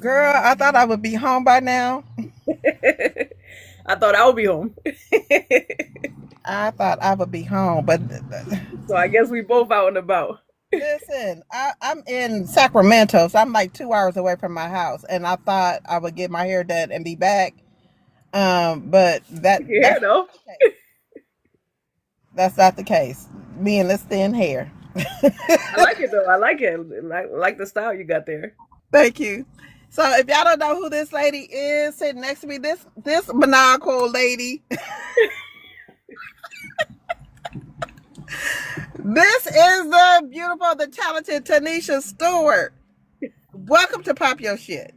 Girl, I thought I would be home by now. I thought I would be home. I thought I would be home, but So I guess we both out and about. listen, I'm in Sacramento, so I'm like 2 hours away from my house, and I thought I would get my hair done and be back. But You can hear that's not though. the case. That's not the case. Me and this thin hair. I like it though. I like it. Like the style you got there. Thank you. So if y'all don't know who this lady is sitting next to me, this maniacal lady, this is the beautiful, the talented Tanisha Stewart. Welcome to Pop Your Shit.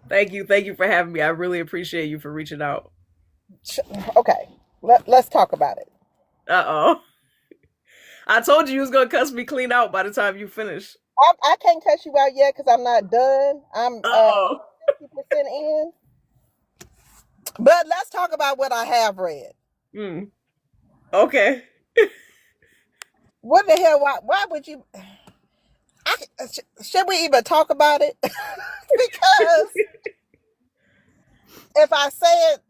Thank you for having me. I really appreciate you for reaching out. Okay, let's talk about it. Uh oh. I told you was gonna cuss me clean out by the time you finish. I can't cuss you out yet because I'm not done. I'm Uh oh. 50% in. But let's talk about what I have read. Mm. Okay. What the hell? Why would you? Should we even talk about it? Because if I say it,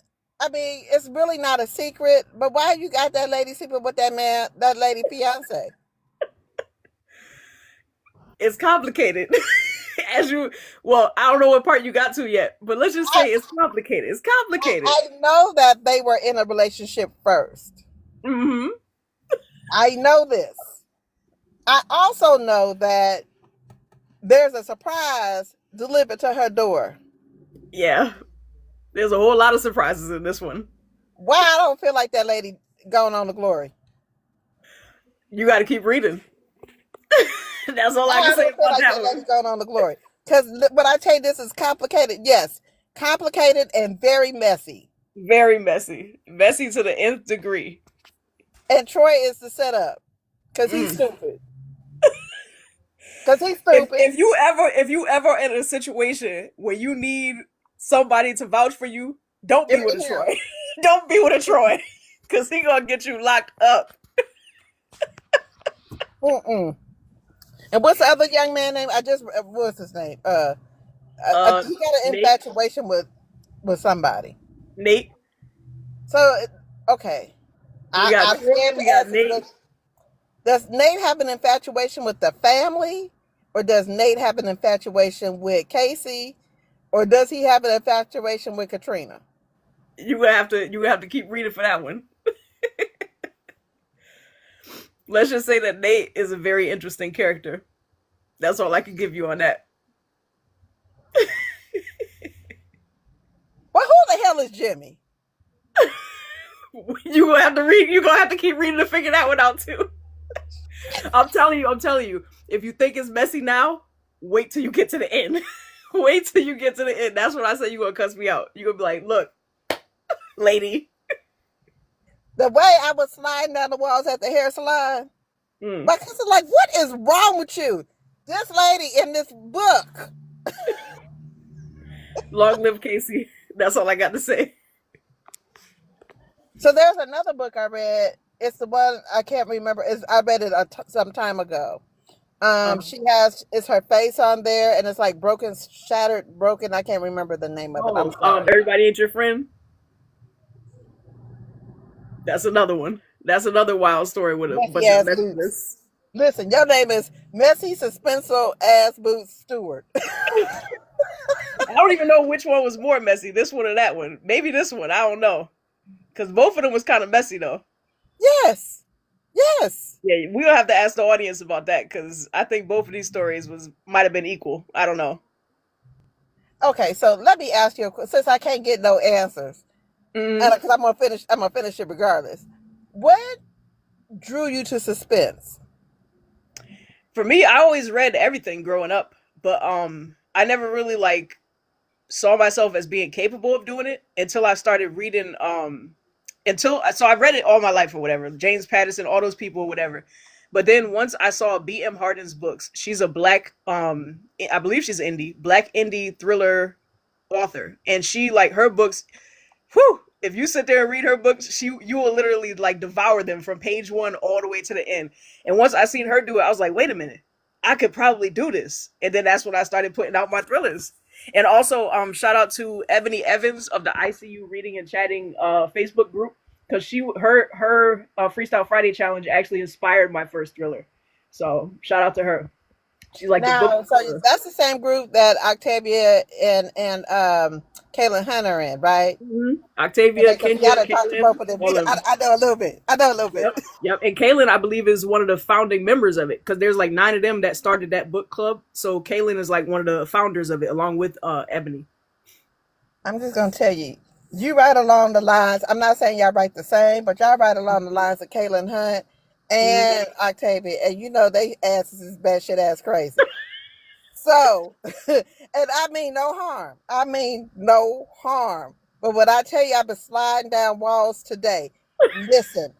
I mean, it's really not a secret. But why you got that lady sleeping with that lady fiance? It's complicated. As you, well, I don't know what part you got to yet, but let's just I, say it's complicated. It's complicated. I know that they were in a relationship first. Mm-hmm. I know this. I also know that there's a surprise delivered to her door. Yeah. There's a whole lot of surprises in this one. Why I don't feel like that lady going on to glory? You got to keep reading. That's all I Why can I say don't feel about like that that lady one. going on to glory? Because when I tell you this is complicated, yes, complicated and very messy. Very messy. Messy to the nth degree. And Troy is the setup because he's Mm. stupid. Because he's If stupid. if you ever in a situation where you need somebody to vouch for you, don't Give be me with a him. Troy. Don't be with a Troy. Cause he gonna get you locked up. Mm-mm. And what's the other young man name? What's his name? Uh He got an Nate. infatuation with somebody. Nate. So, okay. We got I'm Troy, scared we to got ask this Nate. question. Does Nate have an infatuation with the family? Or does Nate have an infatuation with Casey? Or does he have an infatuation with Katrina? You have to keep reading for that one. Let's just say that Nate is a very interesting character. That's all I can give you on that. Well, who the hell is Jimmy? You gonna have to read. You gonna have to keep reading to figure that one out too. I'm telling you. I'm telling you. If you think it's messy now, wait till you get to the end. Wait till you get to the end. That's when I say you gonna cuss me out. You gonna be like, look, lady. The way I was sliding down the walls at the hair salon. Mm. My cousin's like, what is wrong with you? This lady in this book. Long live Casey. That's all I got to say. So there's another book I read. It's the one I can't remember. I read it some time ago. Um, She has it's her face on there, and it's like broken, shattered, broken. I can't remember the name of it. I'm sorry. everybody ain't your friend. That's another one. That's another wild story with a Messy bunch of ass boots. messiness. Listen, your name is Messy Suspenseful Ass Boots Stewart. I don't even know which one was more messy, this one or that one. Maybe this one. I don't know, because both of them was kind of messy though. Yes, yes. Yeah, we'll have to ask the audience about that because I think both of these stories was might have been equal. I don't know. Okay, so let me ask you, since I can't get no answers, Mm, because I'm gonna finish. I'm gonna finish it regardless. What drew you to suspense? for me, I always read everything growing up, but I never really like saw myself as being capable of doing it until I started reading until so I read it all my life or whatever. James Patterson, all those people, whatever. But then once I saw B.M. Harden's books, she's a black I believe she's indie, black indie thriller author. And she like her books, whew, if you sit there and read her books, you will literally like devour them from page one all the way to the end. And once I seen her do it, I was like, wait a minute. I could probably do this. And then that's when I started putting out my thrillers. And also, shout out to Ebony Evans of the ICU Reading and Chatting Facebook group, because her Freestyle Friday challenge actually inspired my first thriller. So shout out to her. She's like the book Now, so whisperer. that's the same group that Octavia and Caitlin Hunter are in, right? Octavia, Okay, because you got Kenya, to talk to Caitlin, both of them. all of them. I know a little bit. I know a little bit. Yep, yep. And Kaylin, I believe, is one of the founding members of it, because there's like 9 of them that started that book club. So Kaylin is like one of the founders of it, along with Ebony. I'm just gonna tell you, you write along the lines. I'm not saying y'all write the same, but y'all write along the lines of Caitlin Hunt Mm-hmm. and Octavia, and you know they asses is bad shit ass crazy. So, and I mean no harm. I mean no harm. But what I tell you, I've been sliding down walls today. Listen,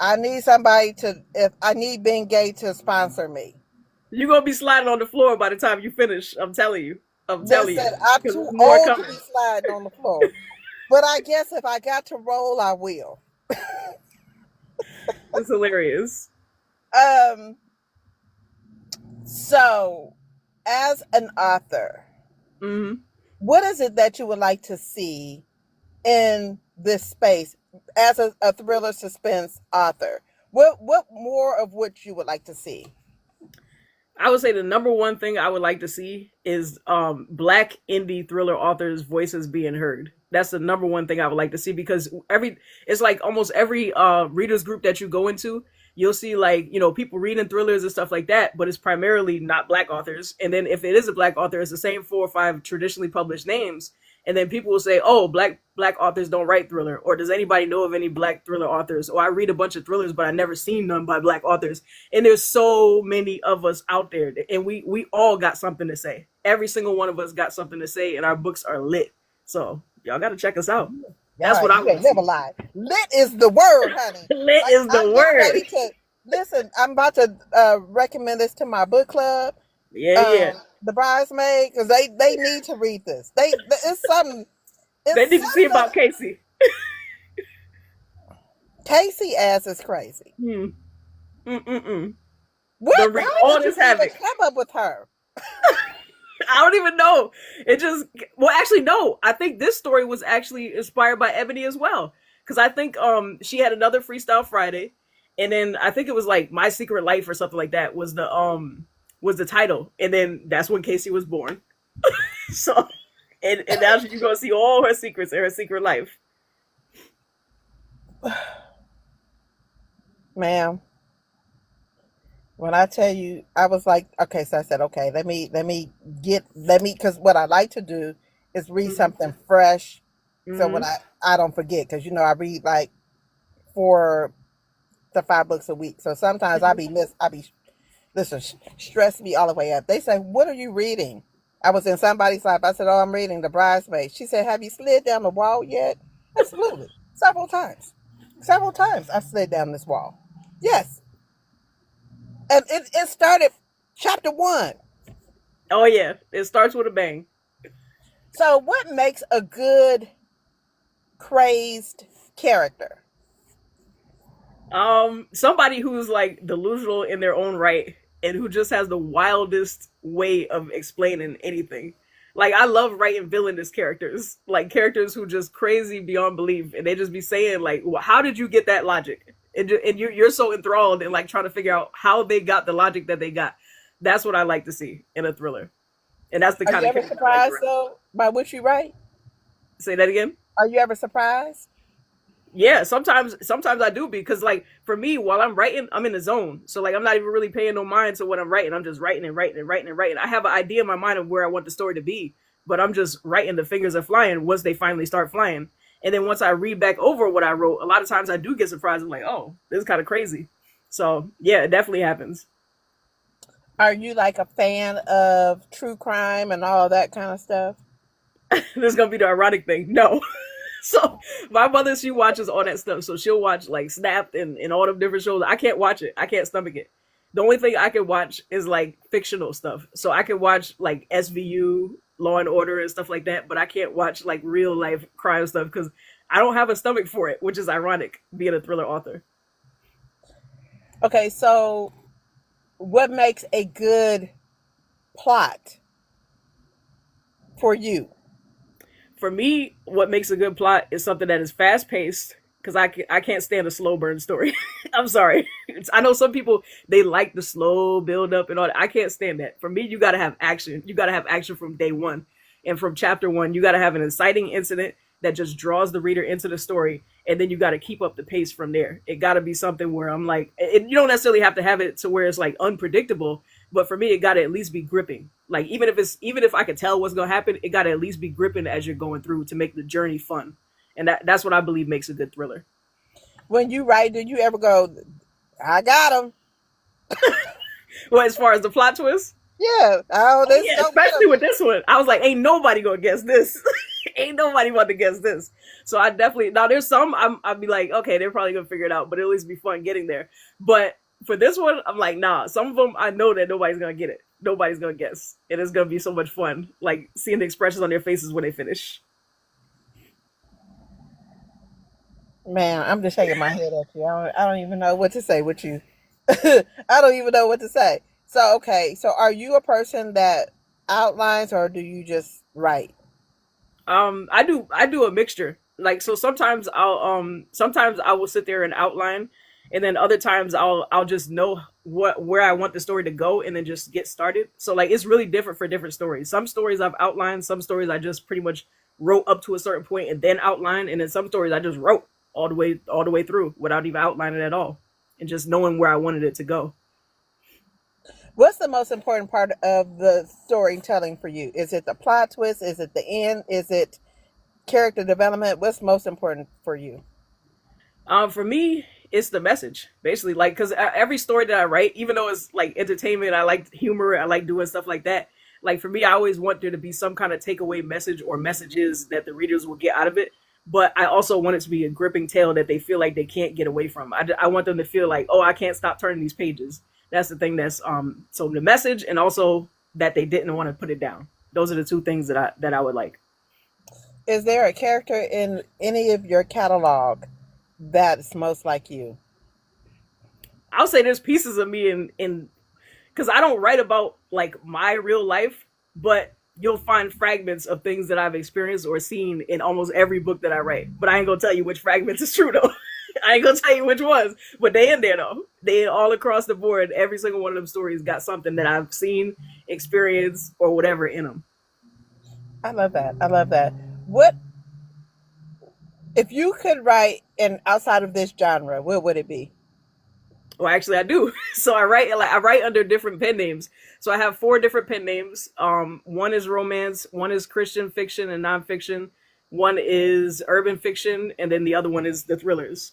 I need somebody to. If I need being gay to sponsor me. You're gonna be sliding on the floor by the time you finish. I'm telling you. I'm telling Listen, you. I'm Because too there's more old to coming. be sliding on the floor. But I guess if I got to roll, I will. It's hilarious. Um. So, as an author, Mm-hmm. what is it that you would like to see in this space as a thriller suspense author? What more of what you would like to see? I would say the number one thing I would like to see is black indie thriller authors' voices being heard. That's the number one thing I would like to see, because it's like almost every readers group that you go into, you'll see like, people reading thrillers and stuff like that, but it's primarily not black authors. And then if it is a black author, it's the same 4 or 5 traditionally published names. And then people will say, "Oh, black authors don't write thriller," or "Does anybody know of any black thriller authors?" Or "I read a bunch of thrillers, but I never seen none by black authors." And there's so many of us out there, and we all got something to say. Every single one of us got something to say, and our books are lit. So y'all got to check us out. That's Yeah, what I you want ain't to never see. lied. Lit is the word, honey. Lit Like is the I'm getting word. ready to listen. I'm about to recommend this to my book club, Yeah, yeah. the bridesmaid, because they need to read this. It's something. They It's need to see about something. Casey. Casey ass is crazy. Hmm. Mm-mm-mm. What? Then wreak How all did this you even havoc. come up with her? I don't even know. It just, well, actually, no. I think this story was actually inspired by Ebony as well, because I think she had another Freestyle Friday, and then I think it was like My Secret Life or something like that was the title, and then that's when Casey was born. So, and now you're gonna see all her secrets in her secret life. Ma'am, when I tell you, I was like, okay, so I said, okay, because what I like to do is read Mm-hmm. something fresh. So when Mm-hmm. I don't forget, because I read like 4 to 5 books a week. So sometimes listen, stress me all the way up. They say, what are you reading? I was in somebody's life. I said, oh, I'm reading The Bridesmaid. She said, have you slid down the wall yet? Absolutely. Several times. Several times I slid down this wall. Yes. And it started chapter 1. Oh yeah, it starts with a bang. So what makes a good crazed character? Somebody who's like delusional in their own right, and who just has the wildest way of explaining anything. Like, I love writing villainous characters, like characters who just crazy beyond belief, and they just be saying like, well, "How did you get that logic?" And you're so enthralled and like trying to figure out how they got the logic that they got. That's what I like to see in a thriller, and that's the Are kind you of ever character I like to surprised write. though by what you write? Say that again. Are you ever surprised? Yeah, sometimes I do, because like for me, while I'm writing, I'm in the zone. So like I'm not even really paying no mind to what I'm writing. I'm just writing and writing and writing and writing. I have an idea in my mind of where I want the story to be, but I'm just writing. The fingers are flying once they finally start flying. And then once I read back over what I wrote, a lot of times I do get surprised. I'm like, oh, this is kind of crazy. So yeah, it definitely happens. Are you like a fan of true crime and all that kind of stuff? This is gonna be the ironic thing. No. So my mother, she watches all that stuff. So she'll watch like Snapped and all them different shows. I can't watch it. I can't stomach it. The only thing I can watch is like fictional stuff. So I can watch like SVU, Law and Order and stuff like that, but I can't watch like real life crime stuff because I don't have a stomach for it, which is ironic being a thriller author. Okay, so what makes a good plot for you? For me, what makes a good plot is something that is fast paced because I can't stand a slow burn story. I'm sorry. I know some people they like the slow build up and all that. I can't stand that. For me, you got to have action. You got to have action from day one, and from chapter one, you got to have an inciting incident that just draws the reader into the story, and then you got to keep up the pace from there. It got to be something where I'm like, you don't necessarily have to have it to where it's like unpredictable, but for me, it got to at least be gripping. Like even if I could tell what's gonna happen, it got to at least be gripping as you're going through to make the journey fun, and that's what I believe makes a good thriller. When you write, do you ever go, I got him? Well, as far as the plot twist, Yeah. Oh, oh this yeah, go get especially him. with this one, I was like, ain't nobody gonna guess this. Ain't nobody about to guess this. So I definitely now there's some I'd be like, okay, they're probably gonna figure it out, but it'll at least be fun getting there. But for this one, I'm like, nah. Some of them I know that nobody's gonna get it. Nobody's gonna guess. It is gonna be so much fun, like seeing the expressions on their faces when they finish. Man, I'm just shaking my head at you. I don't even know what to say with you. I don't even know what to say. So, okay. So, are you a person that outlines or do you just write? I do a mixture. Like so sometimes I will sit there and outline, and then other times I'll just know where I want the story to go and then just get started. So like it's really different for different stories. Some stories I've outlined, some stories I just pretty much wrote up to a certain point and then outlined, and then some stories I just wrote all the way through without even outlining at all and just knowing where I wanted it to go. What's the most important part of the storytelling for you? Is it the plot twist? Is it the end? Is it character development? What's most important for you? For me, it's the message, basically. Like, because every story that I write, even though it's like entertainment, I like humor, I like doing stuff like that. Like, for me, I always want there to be some kind of takeaway message or messages that the readers will get out of it. But I also want it to be a gripping tale that they feel like they can't get away from. I want them to feel like, oh, I can't stop turning these pages. That's the thing so the message and also that they didn't want to put it down. Those are the two things that I would like. Is there a character in any of your catalog that's most like you? I'll say there's pieces of me in because I don't write about like my real life, but you'll find fragments of things that I've experienced or seen in almost every book that I write. But I ain't gonna tell you which fragments is true though. I ain't gonna tell you which ones, but they in there though. They all across the board. Every single one of them stories got something that I've seen, experienced, or whatever in them. I love that. I love that. What if you could write in outside of this genre? What would it be? Well, actually, I do. So I write under different pen names. So I have four different pen names. One is romance, one is Christian fiction and nonfiction, one is urban fiction, and then the other one is the thrillers.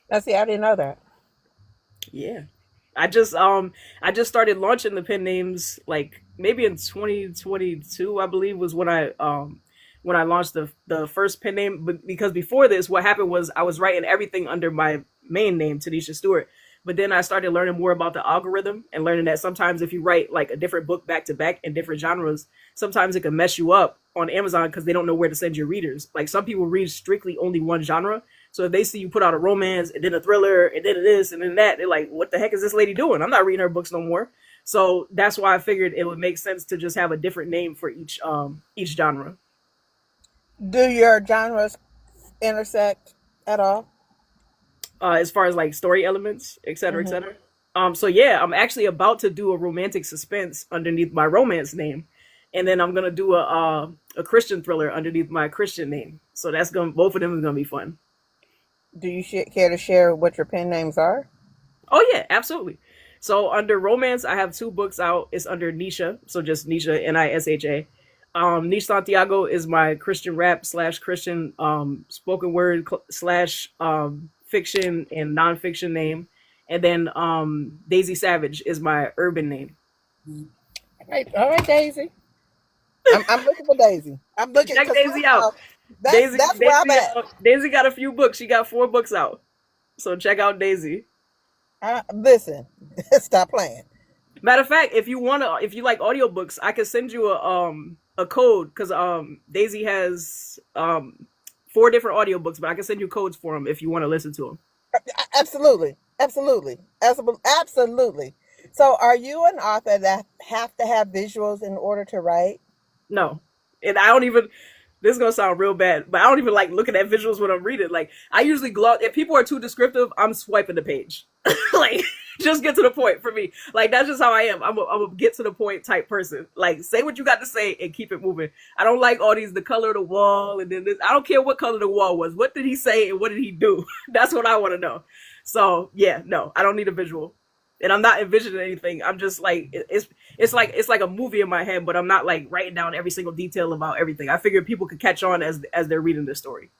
Now, see, I didn't know that. Yeah. I just started launching the pen names like maybe in 2022, I believe was when I launched the first pen name. But because before this, what happened was I was writing everything under my main name, Tanisha Stewart. But then I started learning more about the algorithm and learning that sometimes if you write like a different book back to back in different genres, sometimes it can mess you up on Amazon because they don't know where to send your readers. Like some people read strictly only one genre. So if they see you put out a romance and then a thriller and then this and then that, they're like, what the heck is this lady doing? I'm not reading her books no more. So that's why I figured it would make sense to just have a different name for each genre. Do your genres intersect at all? As far as like story elements, et cetera, et Hmm. cetera. So yeah, I'm actually about to do a romantic suspense underneath my romance name, and then I'm gonna do a Christian thriller underneath my Christian name. So that's gonna both of them is gonna be fun. Do you care to share what your pen names are? Oh yeah, absolutely. So under romance, I have two books out. It's under Nisha, so just Nisha Nisha. Niche Santiago is my Christian rap slash Christian spoken word slash fiction and nonfiction name, and then Daisy Savage is my urban name. All right, Daisy. I'm looking for Daisy. I'm looking Check because Daisy out. that's where I'm at. Daisy got a few books. She got four books out. So check out Daisy. Listen, stop playing. Matter of fact, if you like audiobooks, I can send you a code because Daisy has four different audiobooks, but I can send you codes for them if you want to listen to them. Absolutely, absolutely, absolutely. So, are you an author that have to have visuals in order to write? No. And I don't even, this is gonna sound real bad, but I don't even like looking at visuals when I'm reading. Like I usually gloss. If people are too descriptive, I'm swiping the page. Like just get to the point for me. Like that's just how I am. I'm a get to the point type person. Like say what you got to say and keep it moving. I don't like all these the color of the wall and then this. I don't care what color the wall was. What did he say and what did he do? That's what I want to know. So yeah, no, I don't need a visual. And I'm not envisioning anything. I'm just like it's like a movie in my head, but I'm not like writing down every single detail about everything. I figured people could catch on as they're reading the story.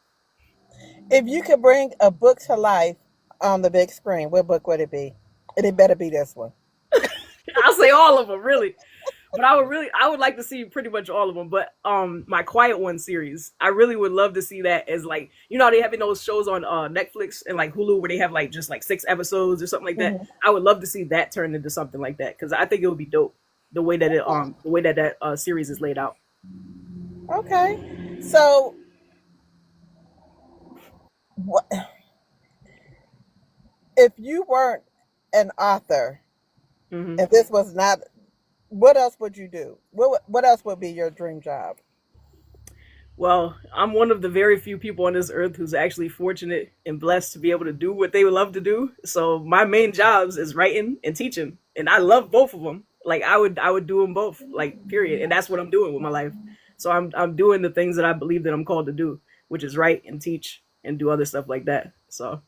If you could bring a book to life on the big screen, what book would it be? And it better be this one. I'll say all of them, really. But I would like to see pretty much all of them. But my Quiet One series, I really would love to see that as like how they having those shows on Netflix and like Hulu where they have like just like 6 episodes or something like that. Mhm. I would love to see that turned into something like that because I think it would be dope the way that that series is laid out. Okay. So, what, if you weren't an author, Hmm. if this was not, what else would you do? What else would be your dream job? Well, I'm one of the very few people on this earth who's actually fortunate and blessed to be able to do what they would love to do. So my main jobs is writing and teaching, and I love both of them. Like I would do them both, like period. And that's what I'm doing with my life. So I'm doing the things that I believe that I'm called to do, which is write and teach and do other stuff like that. So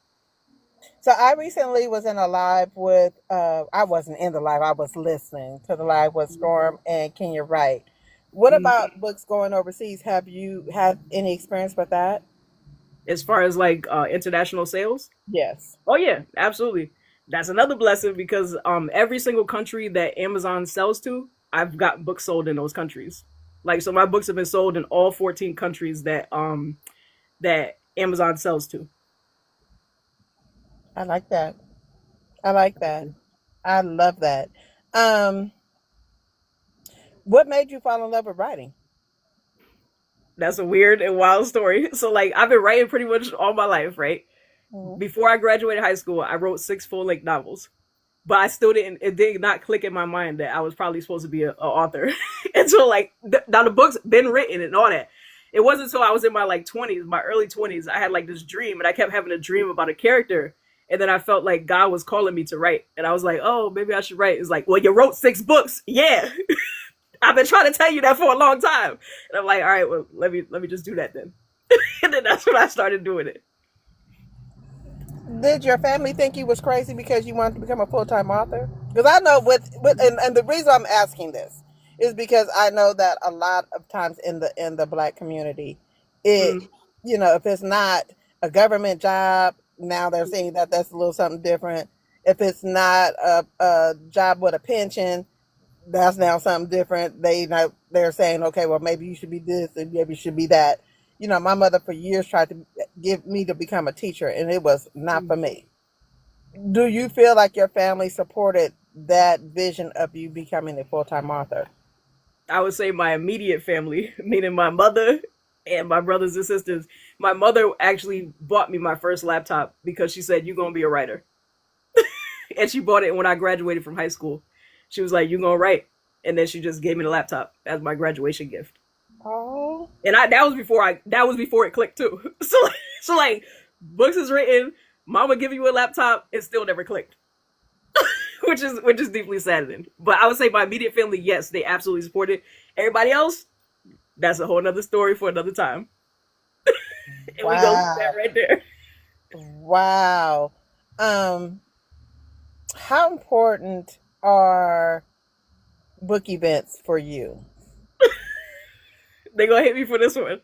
So I recently was in a live with I wasn't in the live, I was listening to the live with Storm and Kenya Wright. What mm, about books going overseas? Have you had any experience with that? as far as like international sales, Yes. oh yeah, absolutely. That's another blessing because every single country that Amazon sells to, I've got books sold in those countries. Like so my books have been sold in all 14 countries that Amazon sells to. I like that. I like that. I love that. Um, what made you fall in love with writing? That's a weird and wild story. So like I've been writing pretty much all my life, right? Mhm. Before I graduated high school, I wrote 6 full-length novels. But I still didn't. It did not click in my mind that I was probably supposed to be a author until like now the book's been written and all that. It wasn't until I was in my like 20s, my early 20s, I had like this dream, and I kept having a dream about a character, and then I felt like God was calling me to write, and I was like, oh, maybe I should write. It's like, well, you wrote 6 books, yeah. I've been trying to tell you that for a long time, and I'm like, all right, well, let me just do that then, and then that's when I started doing it. Did your family think you was crazy because you wanted to become a full time author? Because I know and the reason I'm asking this is because I know that a lot of times in the black community, it Mm, if it's not a government job, now they're saying that that's a little something different. If it's not a job with a pension, that's now something different. They're saying, okay, well maybe you should be this and maybe you should be that. My mother for years tried to get me to become a teacher, and it was not for mm. me. Do you feel like your family supported that vision of you becoming a full time author? I would say my immediate family, meaning my mother and my brothers and sisters. My mother actually bought me my first laptop because she said, "You're gonna be a writer," and she bought it when I graduated from high school. She was like, "You're gonna write," and then she just gave me the laptop as my graduation gift. Oh, And that was before it clicked too. So like books is written, mama give you a laptop, it still never clicked. Which is deeply saddening. But I would say my immediate family, yes, they absolutely support it. Everybody else, that's a whole nother story for another time. And we gonna leave that wow. right there. Wow. Um, how important are book events for you? They gonna hit me for this one.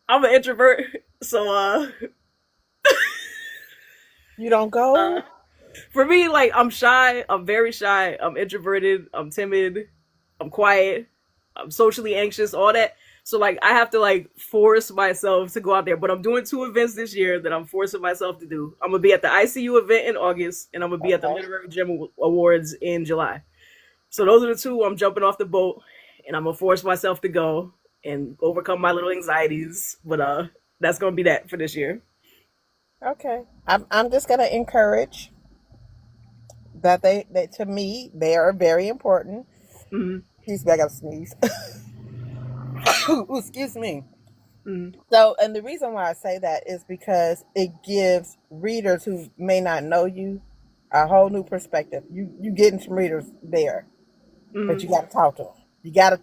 I'm an introvert, so You don't uh go? for me, like I'm shy, I'm very shy, I'm introverted, I'm timid, I'm quiet, I'm socially anxious, all that. So like I have to like force myself to go out there. But I'm doing 2 events this year that I'm forcing myself to do. I'm gonna be at the ICU event in August, and I'm gonna be at the Okay. Literary Gem Awards in July. So those are the two I'm jumping off the boat, and I'm gonna force myself to go and overcome my little anxieties. But that's gonna be that for this year. Okay. I'm just gonna encourage that they to me they are very important. Mm-hmm. Excuse me, I gotta sneeze. Ooh, excuse me. Mm-hmm. So, and the reason why I say that is because it gives readers who may not know you a whole new perspective. You getting some readers there, but Mm-hmm. you got to talk to them. You got to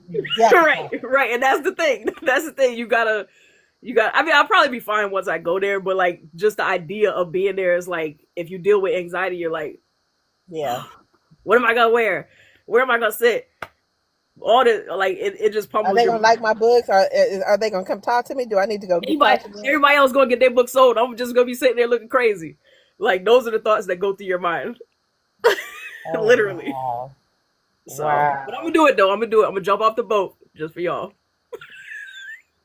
Right, talk to them. right, and that's the thing. That's the thing. You got. I mean, I'll probably be fine once I go there, but like, just the idea of being there is like, if you deal with anxiety, you're like, Yeah. what am I gonna wear? Where am I gonna sit? All the like, it just Are pummels they your gonna mind. like my books? Are they gonna come talk to me? Do I need to go get Anybody, talk to them? everybody else gonna get their book sold. I'm just gonna be sitting there looking crazy. Like, those are the thoughts that go through your mind, Oh literally. wow, So, but I'm wow. gonna do it though. I'm gonna do it. I'm gonna jump off the boat just for y'all.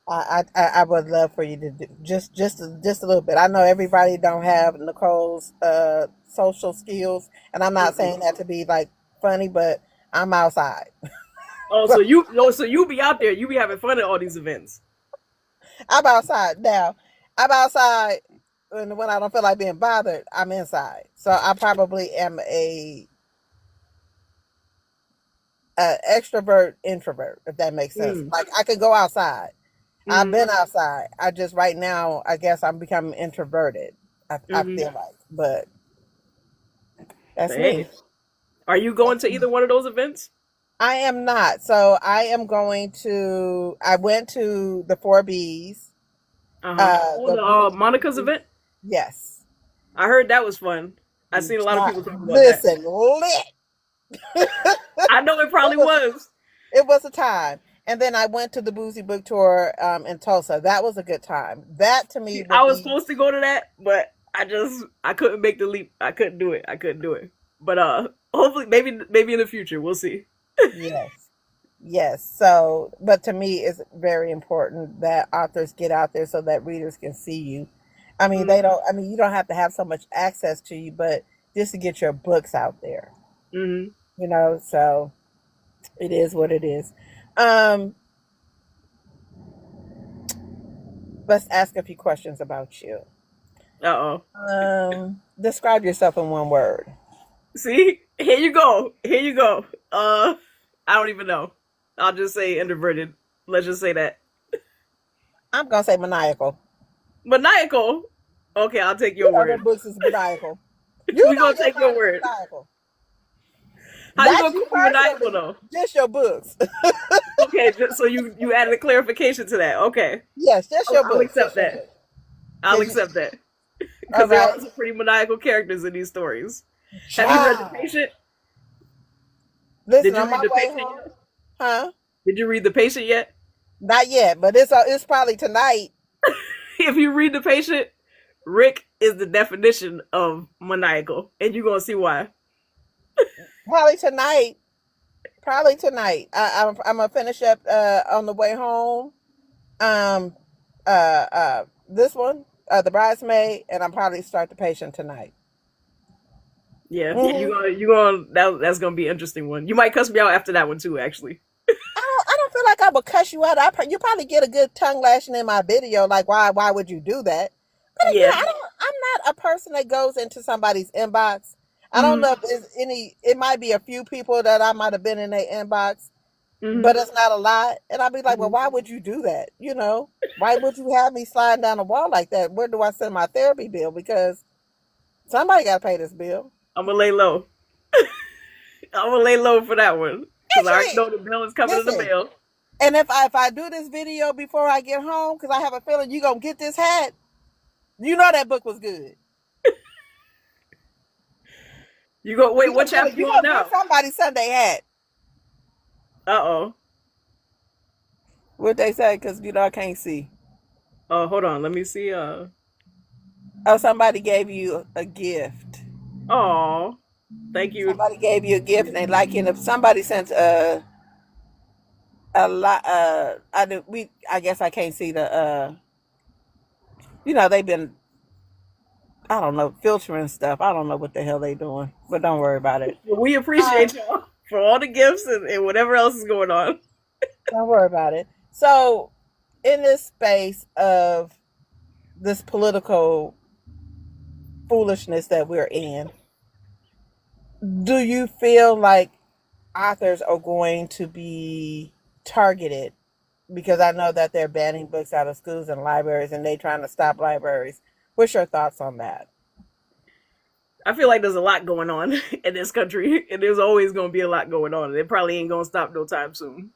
I would love for you to do just a little bit. I know everybody don't have Nicole's social skills, and I'm not Mm-mm. saying that to be like funny, but I'm outside. Oh, so you, oh, so you be out there. You be having fun at all these events. I'm outside now. I'm outside when I don't feel like being bothered. I'm inside, so I probably am a extrovert introvert, if that makes sense. Mm. Like I could go outside. I've Mm-hmm. been outside. I just right now, I guess I'm becoming introverted. I Mm-hmm. feel like, but that's But me. hey, are you going That's to me. either one of those events? I am not. So I am going to. I went to the Four B's. Uh huh. Oh, The the Monica's blues. event. Yes. I heard that was fun. I seen a lot of people talking about that. Listen, lit. I know it It probably was. was. It was a time. And then I went to the Boozy Book Tour in Tulsa. That was a good time. That to me I would was be supposed to go to that, but I couldn't make the leap. I couldn't do it. I couldn't do it. But hopefully, maybe in the future we'll see. yes. Yes. So, but to me, it's very important that authors get out there so that readers can see you. I mean, they Mm-hmm. don't, I mean, you don't have to have so much access to you, but just to get your books out there, Mm-hmm. so it is what it is. Um, let's ask a few questions about you. Uh oh. Describe yourself in one word. See, here you go. Here you go. I don't even know. I'll just say introverted. Let's just say that. I'm going to say maniacal. Maniacal. Okay, I'll take You your know, word. them books is maniacal. You We know, gonna your take your mind is word. maniacal. How you Not gonna you call me maniacal personally, though? just your books. Okay, just, so you added a clarification to that. Okay, Yes, just your I'll books. accept Just your that. books. I'll 'Cause you, accept that all because there right. are some pretty maniacal characters in these stories. Have you read The Child. Patient? Listen, Did you on read my The way Patient home, yet? huh? Did you read The Patient yet? Not yet, but it's probably tonight. If you read The Patient, Rick is the definition of maniacal, and you're gonna see why. Probably tonight. Probably tonight. I'm gonna finish up on the way home. Um, this one, the bridesmaid, and I'm probably start the patient tonight. Yeah, Hmm. you gonna that's gonna be an interesting one. You might cuss me out after that one too, actually. I don't feel like I would cuss you out. You probably get a good tongue lashing in my video. Like, why would you do that? But Yeah. I don't. I'm not a person that goes into somebody's inbox. I don't Mm-hmm. know if there's any. It might be a few people that I might have been in their inbox, Mm-hmm. but it's not a lot. And I'll be like, well, Mm-hmm. why would you do that? Why would you have me sliding down the wall like that? Where do I send my therapy bill? Because somebody got to pay this bill. I'm gonna lay low. I'm gonna lay low for that one because I already Actually, know the bill is coming in the listen. mail. And if I do this video before I get home, because I have a feeling you gonna get this hat, you know that book was good. You go wait. You What gonna chapter get you you on gonna get now? somebody Sunday hat. Uh oh. What they say? Because I can't see. Oh, hold on. Let me see. Oh, somebody gave you a gift. Oh, thank you. Somebody gave you a gift, and they like it. If somebody sent a lot, I guess I can't see the they've been, I don't know, filtering stuff. I don't know what the hell they doing, but don't worry about it. We appreciate Um, y'all for all the gifts and whatever else is going on. don't worry about it. So, in this space of this political foolishness that we're in, Do you feel like authors are going to be targeted? Because I know that they're banning books out of schools and libraries and they trying to stop libraries. What's your thoughts on that? I feel like there's a lot going on in this country, and there's always going to be a lot going on. And it probably ain't going to stop no time soon.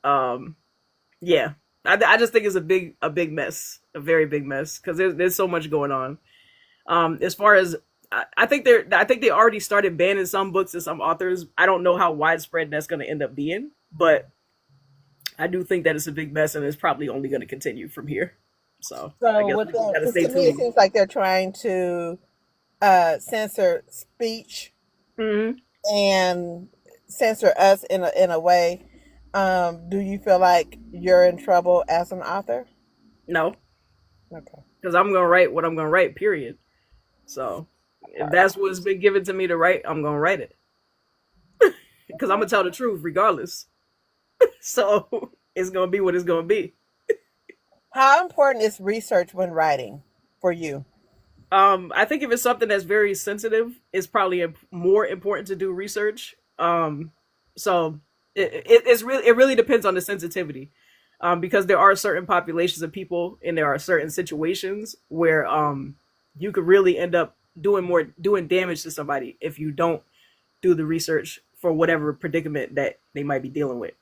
Um, yeah, I just think it's a big mess, a very big mess, because there's so much going on. As far as I think they already started banning some books and some authors. I don't know how widespread that's going to end up being, but I do think that it's a big mess, and it's probably only going to continue from here. So I So guess with we just that, got to because stay to me it tuned. seems like they're trying to censor speech Hmm. and censor us in a way. Do you feel like you're in trouble as an author? No, Okay. because I'm going to write what I'm going to write. Period. So if that's what's been given to me to write, I'm going to write it because I'm Okay. gonna tell the truth regardless. So it's gonna be what it's gonna be. How important is research when writing for you? I think if it's something that's very sensitive, it's probably more important to do research. So it really depends on the sensitivity, because there are certain populations of people and there are certain situations where you could really end up doing damage to somebody if you don't do the research for whatever predicament that they might be dealing with.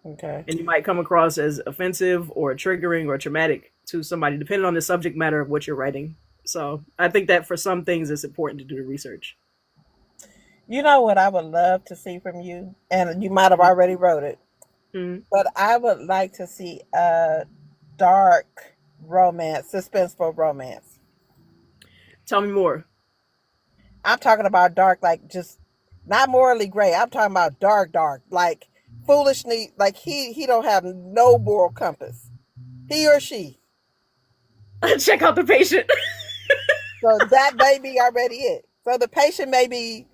Okay. And you might come across as offensive or triggering or traumatic to somebody, depending on the subject matter of what you're writing. So I think that for some things, it's important to do the research. You know what I would love to see from you, and you might have already wrote it, Mm-hmm. but I would like to see a dark romance, suspenseful romance. Tell me more. I'm talking about dark, like just not morally gray. I'm talking about dark, dark, like foolishly, like he don't have no moral compass. He or she. Check out the patient. So that may be already it. So the patient may be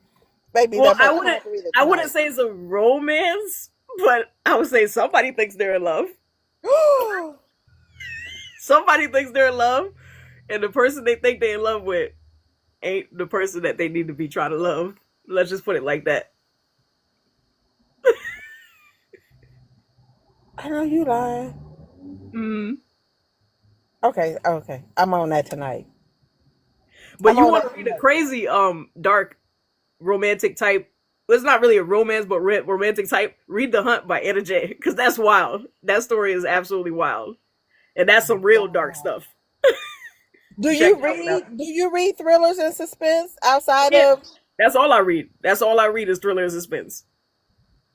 Well, that book. I'm gonna have to read it I wouldn't tonight. say it's a romance, but I would say somebody thinks they're in love. Somebody thinks they're in love, and the person they think they're in love with ain't the person that they need to be trying to love. Let's just put it like that. I know you lying. Mm. Okay, okay. I'm on that tonight. But I'm you on want that to read a tonight. crazy, dark romantic type. Well, it's not really a romance, but romantic type. Read The Hunt by Anna J, because that's wild. That story is absolutely wild, and that's some real dark Wow. stuff. Check that one out. Do you read thrillers and suspense Oh outside yeah, of that's all I read. That's all I read is thriller and suspense.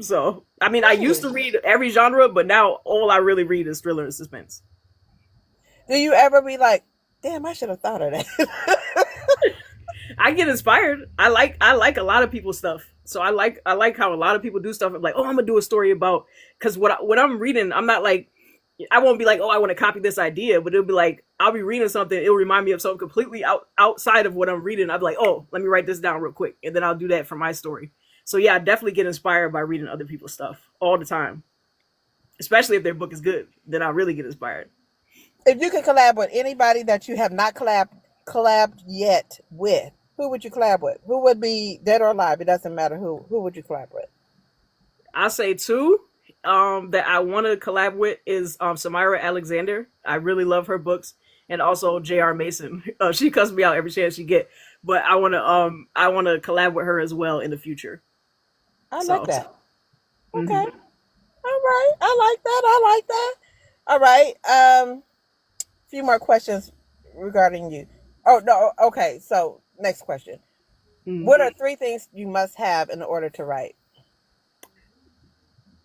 So I mean, I used really? to read every genre, but now all I really read is thriller and suspense. Do you ever be like, damn, I should have thought of that? I get inspired. I like a lot of people's stuff. So I like how a lot of people do stuff. I'm like, oh, I'm gonna do a story about, because what I'm reading, I'm not like, I won't be like, oh, I want to copy this idea, but it'll be like I'll be reading something, it'll remind me of something completely outside of what I'm reading. I'll be like, oh, let me write this down real quick, and then I'll do that for my story. So yeah, I definitely get inspired by reading other people's stuff all the time, especially if their book is good. Then I really get inspired. If you could collab with anybody that you have not collabed yet with, who would you collab with? Who would be dead or alive? It doesn't matter who. Who would you collab with? I say two that I want to collab with is Samira Alexander. I really love her books, and also J.R. Mason. She cuts me out every chance she get, but I want to collab with her as well in the future. I like So, that. Okay. mhm. All right. I like that. I like that. All right. Few more questions regarding you. Oh no. Okay. So next question. Mhm. What are three things you must have in order to write?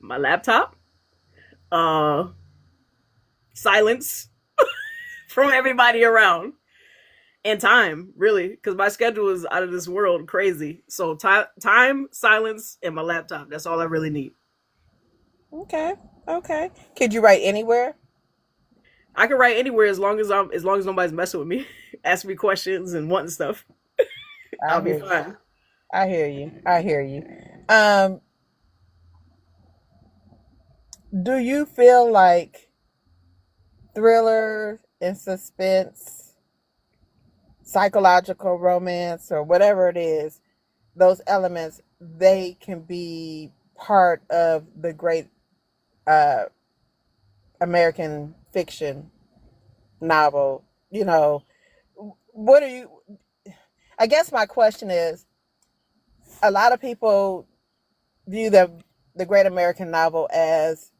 My laptop, uh, silence from everybody around, and time, really, because my schedule is out of this world, crazy. So time, silence, and my laptop. That's all I really need. Okay. Okay. Could you write anywhere? I can write anywhere as long as nobody's messing with me, asking me questions and wanting stuff. I I'll be hear you. fine. I hear you. I hear you. Um, do you feel like thriller and suspense, psychological romance, or whatever it is, those elements, they can be part of the great uh, American fiction novel. You know, what are you? I guess my question is: a lot of people view the great American novel as,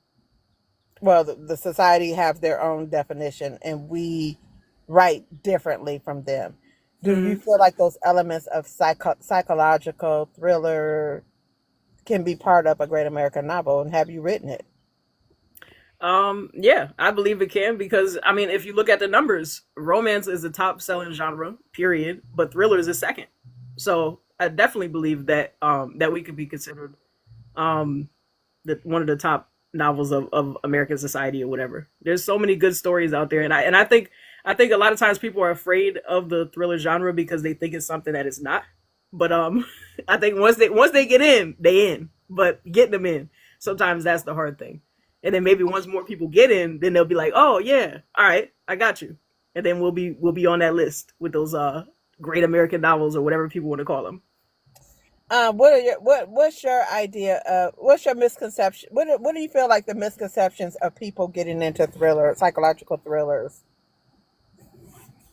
well, the society have their own definition, and we write differently from them. Do you Mhm. feel like those elements of psychological thriller can be part of a great American novel, and have you written it? Yeah, I believe it can because I mean, if you look at the numbers, romance is the top selling genre, period, but thrillers is second. So I definitely believe that that we could be considered um one of the top novels of American society or whatever. There's so many good stories out there, and I think a lot of times people are afraid of the thriller genre because they think it's something that it's not. But I think once they get in, they in. But getting them in, sometimes that's the hard thing. And then maybe once more people get in, then they'll be like, oh yeah, all right, I got you. And then we'll be on that list with those great American novels or whatever people want to call them. What's your idea of, what's your misconception? What do you feel like the misconceptions of people getting into thriller, psychological thrillers?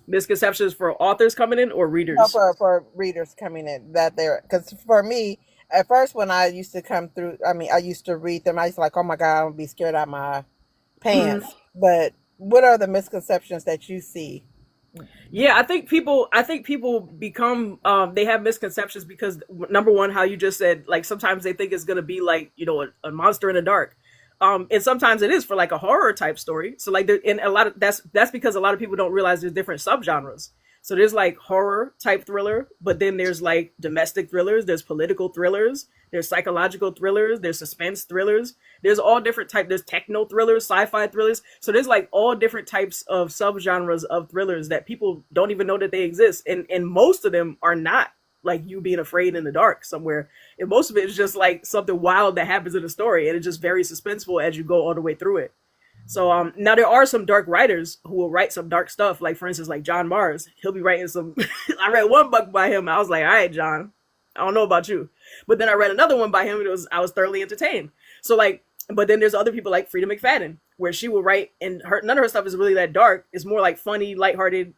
Misconceptions for authors coming in or No, readers. for readers coming in, that they're, because for me, at first when I used to come through, I mean, I used to read them. I used to like, oh my god, I'm gonna be scared out of my Mhm. pants. But what are the misconceptions that you see? Yeah, I think people become they have misconceptions because number one, how you just said, like sometimes they think it's gonna be like a monster in the dark, and sometimes it is for like a horror type story. So like and a lot of that's because a lot of people don't realize there's different subgenres. So there's like horror type thriller, but then there's like domestic thrillers, there's political thrillers, there's psychological thrillers, there's suspense thrillers, there's all different types. There's techno thrillers, sci-fi thrillers. So there's like all different types of subgenres of thrillers that people don't even know that they exist, and most of them are not like you being afraid in the dark somewhere. And most of it is just like something wild that happens in the story, and it's just very suspenseful as you go all the way through it. So now there are some dark writers who will write some dark stuff. Like for instance, like John Mars, he'll be writing some. I read one book by him. I was like, all right, John, I don't know about you, but then I read another one by him. And I was thoroughly entertained. So like, but then there's other people like Frida McFadden, where she will write, and none of her stuff is really that dark. It's more like funny, lighthearted,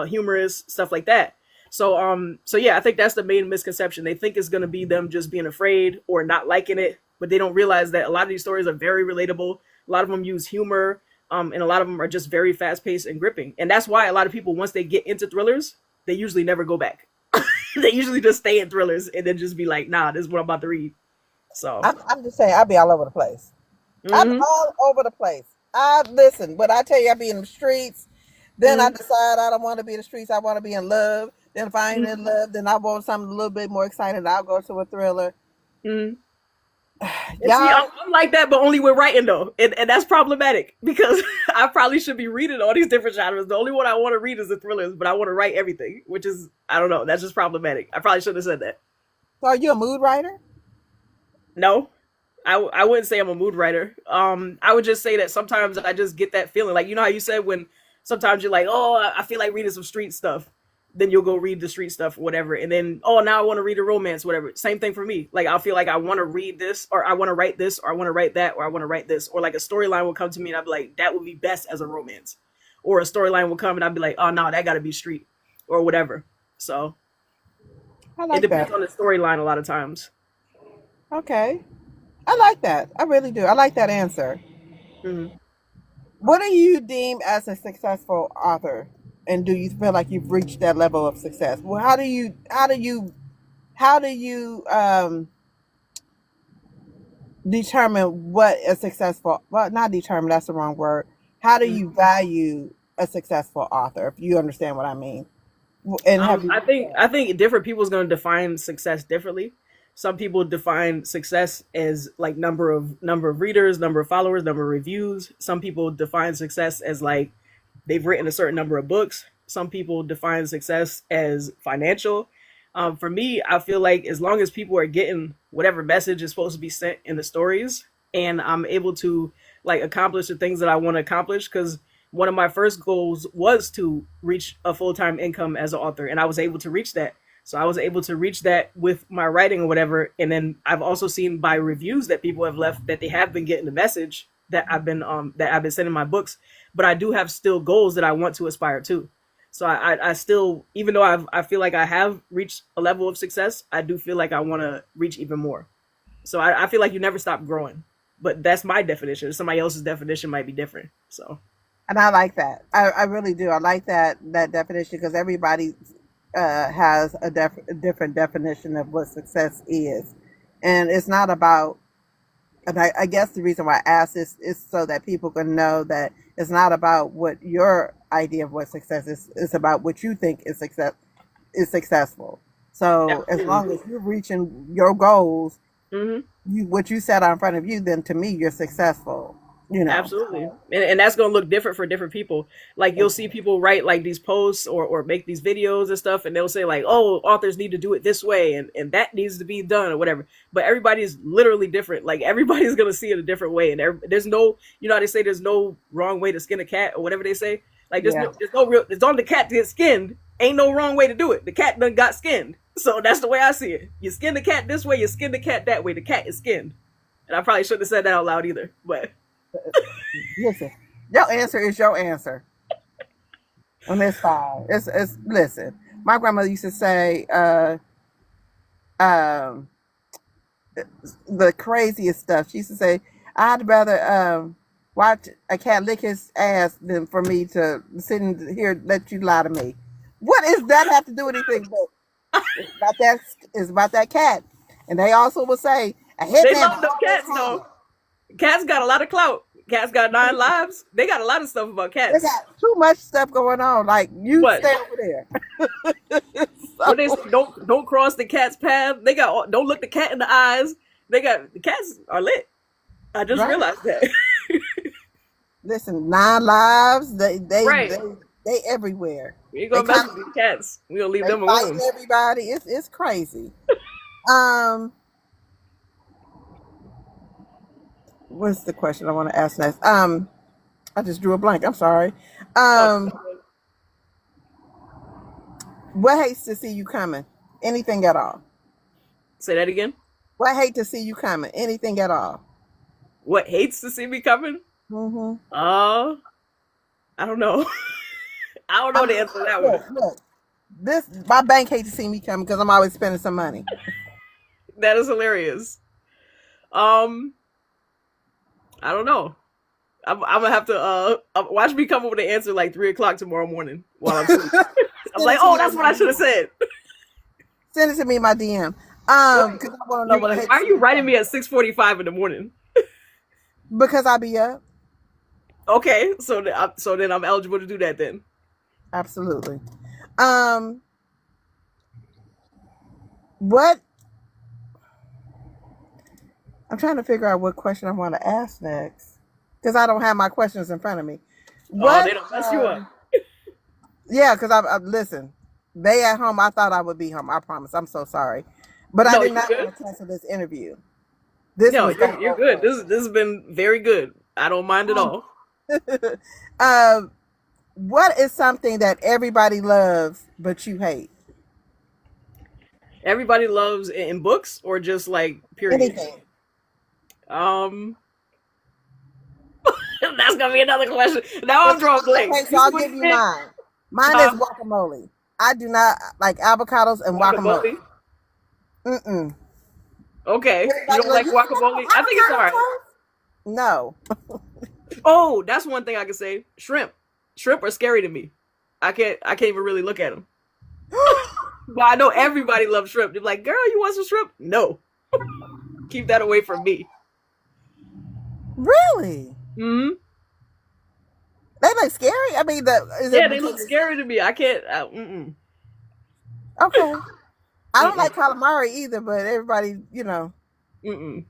humorous stuff like that. So yeah, I think that's the main misconception. They think it's gonna be them just being afraid or not liking it, but they don't realize that a lot of these stories are very relatable. A lot of them use humor, and a lot of them are just very fast paced and gripping. And that's why a lot of people, once they get into thrillers, they usually never go back. They usually just stay in thrillers and then just be like, nah, this is what I'm about to read. So, I'm just saying, I'll be all over the place. I'm mm-hmm, all over the place. I listen, but I tell you, I be in the streets. Then I mm-hmm, decide I don't want to be in the streets. I want to be in love. Then if I ain't in love, then I want something a little bit more exciting. I'll go to a thriller. mm-hmm. And see, Y'all, I'm like that, but only with writing though, and that's problematic because I probably should be reading all these different genres. The only one I want to read is the thrillers, but I want to write everything, which is I don't know. That's just problematic. I probably should have said that. so are you a mood writer? No, I wouldn't say I'm a mood writer. I would just say that sometimes I just get that feeling, like you know how you said when sometimes you're like, oh, I feel like reading some street stuff. Then you'll go read the street stuff, whatever, and then oh, now I want to read a romance, whatever. Same thing for me. Like I'll feel like I want to read this, or I want to write this, or I want to write that, or I want to write this, or like a storyline will come to me and I'll be like, that would be best as a romance, or a storyline will come and I'll be like, oh no, that got to be street, or whatever. So I it like depends that. on the storyline a lot of times. Okay. I like that. I really do. I like that answer. Hmm. What do you deem as a successful author? And do you feel like you've reached that level of success? Well, how do you determine what a successful, well, not determine, that's the wrong word. How do you value a successful author, if you understand what I mean? And have you, I think different people's going to define success differently. Some people define success as like number of readers, number of followers, number of reviews. Some people define success as like they've written a certain number of books. Some people define success as financial. For me, I feel like as long as people are getting whatever message is supposed to be sent in the stories, and I'm able to like accomplish the things that I want to accomplish, because one of my first goals was to reach a full time income as an author, and I was able to reach that. So I was able to reach that with my writing or whatever. And then I've also seen by reviews that people have left that they have been getting the message that I've been sending my books. But I do have still goals that I want to aspire to. So I still, even though I feel like I have reached a level of success, I do feel like I want to reach even more. So I feel like you never stop growing. But that's my definition. Somebody else's definition might be different. So And I like that. I really do. I like that definition because everybody has a different definition of what success is, and it's not about. And I guess the reason why I ask this is so that people can know that it's not about what your idea of what success is. It's about what you think is successful. So as absolutely. long as you're reaching your goals, Hmm. you what you set out in front of you, then to me you're successful. You know. Absolutely. And that's going to look different for different people. Like you'll see people write like these posts or make these videos and stuff, and they'll say like, oh, authors need to do it this way and that needs to be done or whatever. But everybody's literally different. Like everybody's going to see it a different way. And there's no, you know how they say there's no wrong way to skin a cat or whatever they say? Like Yeah. there's no real, it's on the cat to get skinned. Ain't no wrong way to do it. The cat done got skinned. So that's the way I see it. You skin the cat this way, you skin the cat that way. The cat is skinned. And I probably shouldn't have said that out loud either. But Listen, your answer is your answer. And it's fine. It's listen. My grandmother used to say, um, the craziest stuff. She used to say, "I'd rather watch a cat lick his ass than for me to sit in here let you lie to me." What does that have to do with anything? But it's about that. It's about that cat. And they also will say, "A they hitman love them always cats home." though. Cats got a lot of clout. Cats got 9 lives. They got a lot of stuff about They cats. got too much stuff going on. Like you What? stay over there. What they say? So Don't cross the cat's path. They got don't look the cat in the eyes. They got the cats are lit. I just right. realized that. Listen, 9 lives. Right. They everywhere. We ain't They gonna mess kind with of these cats. We gonna leave they them fighting alone. everybody. It's crazy. Um, what's the question I want to ask next? I just drew a blank. I'm sorry. Oh, Um, what hates to see you coming? Anything at all? say that again. What hate to see you coming? Anything at all? What hates to see me coming? Mm-hmm. Uh, I don't know. I don't I know mean, the answer to that one. look. This my bank hates to see me coming because I'm always spending some money. That is hilarious. Um, I don't know. I'm gonna have to watch me come up with an answer like 3 o'clock tomorrow morning while I'm sleeping. I'm Send like, it to oh, me that's in what my I should have DM. said. Send it to me in my DM. Why? Because I want to know what Why hates are to see you me writing coming. me at 6:45 in the morning? Because I be up. Okay, so then I'm eligible to do that then. Absolutely. Um, what I'm trying to figure out what question I want to ask next because I don't have my questions in front of me. Oh, What? they don't mess you up. Yeah, because I listen. They at home. I thought I would be home. I promise. I'm so sorry, but I No, did you not good? want to cancel this interview. This No, was gonna you're good. This has been very good. I don't mind at all. go. um, what is something that everybody loves but you hate? Everybody loves in books or just like period. Anything. Um, that's gonna be another question. Now I'm drawing blanks. Okay, so You I'll switch give you it, mine. Mine is huh? guacamole. I do not like avocados and guacamole. Guacamole. Mm-mm. Okay, you Everybody don't like, like you don't guacamole? I think it's like all right. avocado toast? No. Oh, that's one thing I can say. Shrimp. Shrimp are scary to me. I can't even really look at them. But I know everybody loves shrimp. They're like, girl, you want some shrimp? No, keep that away from me. Really? Hmm. They look scary. I mean, is Yeah, it they because look it's scary to me. I can't. Mm-mm. okay? I don't like Mm-mm. calamari either, but everybody, Mm-mm.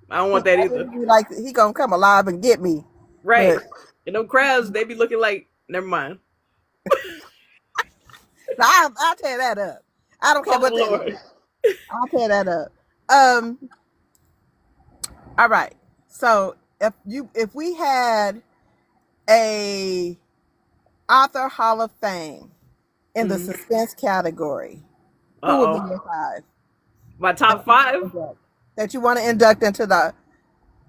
I don't want that I either. wouldn't be like he gonna come alive and get me. Right. But And them crabs, they be looking like. Never mind. I'll tear that up. I don't care Oh what they look Lord. like. I'll tear that up. Um. All right. So if we had a author Hall of Fame in the Hmm. suspense category, Who would be Uh-oh. your five My that top you want to five? induct, that you want to induct into the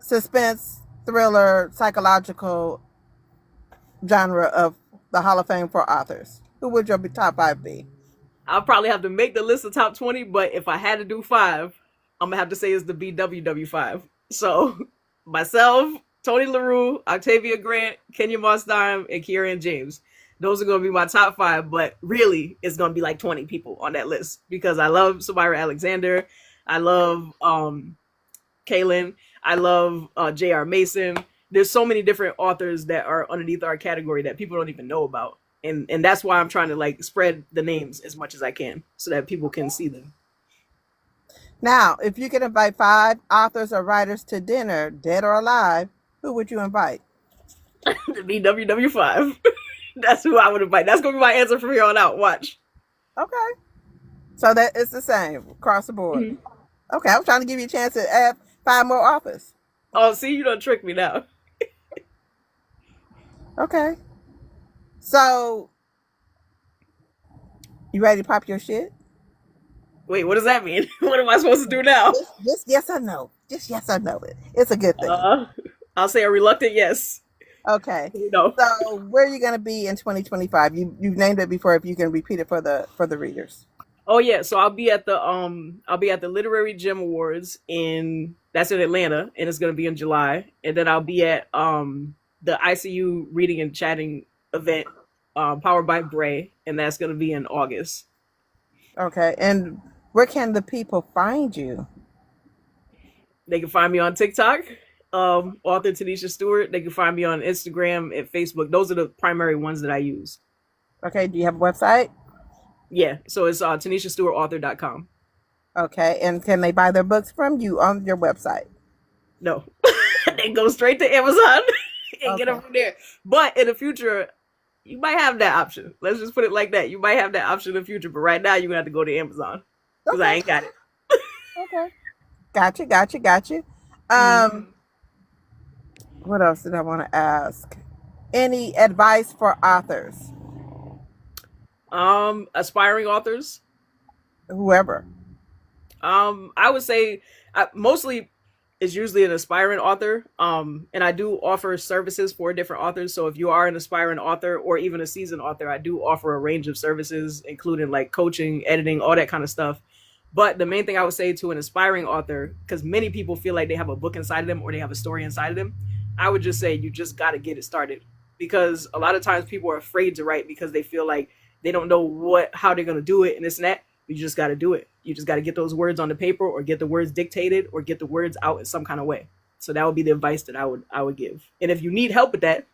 suspense, thriller, psychological genre of the Hall of Fame for authors? Who would your top five be? I'll probably have to make the list of top 20, but if I had to do five, I'm gonna have to say it's the BWW5. So myself, Tony LaRue, Octavia Grant, Kenya Moss Dime, and Kieran James. Those are gonna be my top five, but really it's gonna be like 20 people on that list because I love Samira Alexander, I love Kaylin, I love J.R. Mason. There's so many different authors that are underneath our category that people don't even know about. And that's why I'm trying to like spread the names as much as I can so that people can see them. Now, if you could invite five authors or writers to dinner, dead or alive, who would you invite? The BWW5. That's who I would invite. That's gonna be my answer from here on out. Watch. Okay. So that it's the same across the board. Mm-hmm. Okay, I was trying to give you a chance to add five more authors. Oh, see, you don't trick me now. Okay. So you ready to pop your shit? Wait, what does that mean? What am I supposed to do now? Just yes or no. Just yes or no. It's a good thing. I'll say a reluctant yes. Okay. No. So where are you gonna be in 2025? You've named it before. If you can repeat it for the readers. Oh yeah, so I'll be at the Literary Gem Awards that's in Atlanta, and it's gonna be in July, and then I'll be at the ICU reading and chatting event powered by Bray, and that's gonna be in August. Okay. And where can the people find you? They can find me on TikTok, author Tanisha Stewart. They can find me on Instagram and Facebook. Those are the primary ones that I use. Okay. Do you have a website? Yeah, so it's TanishaStewartAuthor.com. Okay. And can they buy their books from you on your website? No, they go straight to Amazon and get them Okay. from there. But in the future, you might have that option. Let's just put it like that. You might have that option in the future, but right now you're gonna have to go to Amazon because I Okay. ain't got it. Okay. Gotcha. Mhm. What else did I want to ask? Any advice for authors? Aspiring authors. Whoever. I would say mostly is usually an aspiring author. And I do offer services for different authors. So if you are an aspiring author or even a seasoned author, I do offer a range of services, including like coaching, editing, all that kind of stuff. But the main thing I would say to an aspiring author, because many people feel like they have a book inside of them or they have a story inside of them, I would just say you just got to get it started. Because a lot of times people are afraid to write because they feel like they don't know how they're going to do it and this and that. You just got to do it. You just got to get those words on the paper or get the words dictated or get the words out in some kind of way. So that would be the advice that I would give. And if you need help with that,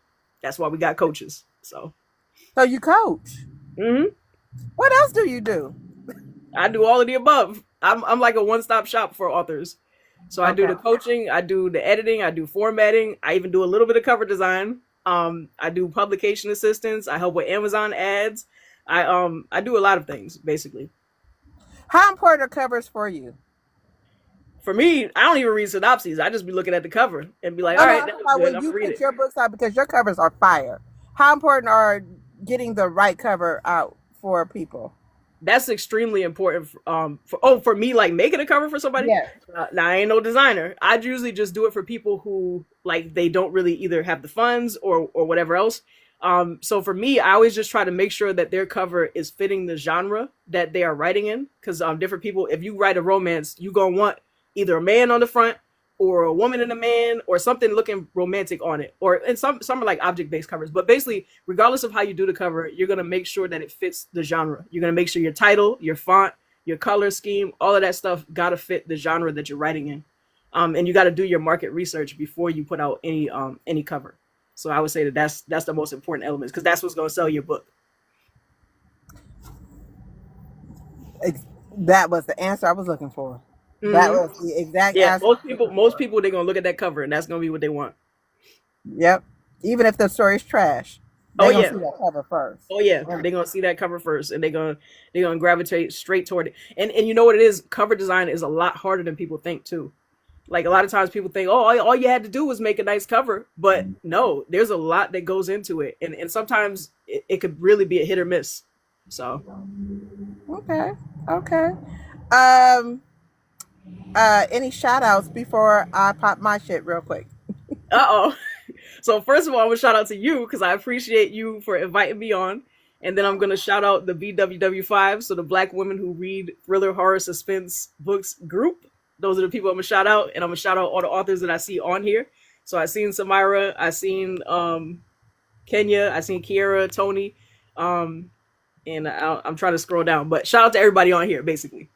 that's why we got coaches. So So you coach. hmm What else do you do? I do all of the above. I'm like a one-stop shop for authors. So I do Okay. the coaching, I do the editing, I do formatting, I even do a little bit of cover design. I do publication assistance, I help with Amazon ads. I do a lot of things basically. How important are covers for you? For me, I don't even read synopses. I just be looking at the cover and be like, No, all no, right, I'm that talking looks about good. when I'm you gonna read put it. your books out because your covers are fire. How important are getting the right cover out for people? That's extremely important. For me, like making a cover for somebody. Yes. Now I ain't no designer. I usually just do it for people who like they don't really either have the funds or whatever else. So for me, I always just try to make sure that their cover is fitting the genre that they are writing in. Because different people, if you write a romance, you gonna want either a man on the front or a woman and a man or something looking romantic on it. And some are like object based covers. But basically, regardless of how you do the cover, you're gonna make sure that it fits the genre. You're gonna make sure your title, your font, your color scheme, all of that stuff gotta fit the genre that you're writing in. And you got to do your market research before you put out any cover. So I would say that's the most important elements because that's what's going to sell your book. That was the answer I was looking for. That Mm-hmm. was the exact Yeah, answer I was looking most for. people they're going to look at that cover and that's going to be what they want. Yep. Even if the story's trash, Oh they're gonna yeah, see that cover first. oh yeah, Mm. they're going to see that cover first and they're going to gravitate straight toward it. And you know what it is? Cover design is a lot harder than people think too. Like a lot of times people think, oh, all you had to do was make a nice cover, but no, there's a lot that goes into it, and sometimes it could really be a hit or miss. So Okay. Okay. Um. Any shout outs before I pop my shit real quick? Uh oh. So first of all, I'm gonna shout out to you because I appreciate you for inviting me on, and then I'm gonna shout out the BWW5, so the Black Women Who Read Thriller, Horror, Suspense Books group. Those are the people I'm gonna shout out, and I'm gonna shout out all the authors that I see on here. So I seen Samira, I seen Kenya, I seen Kiera, Tony, um, and I'm trying to scroll down, but shout out to everybody on here, basically.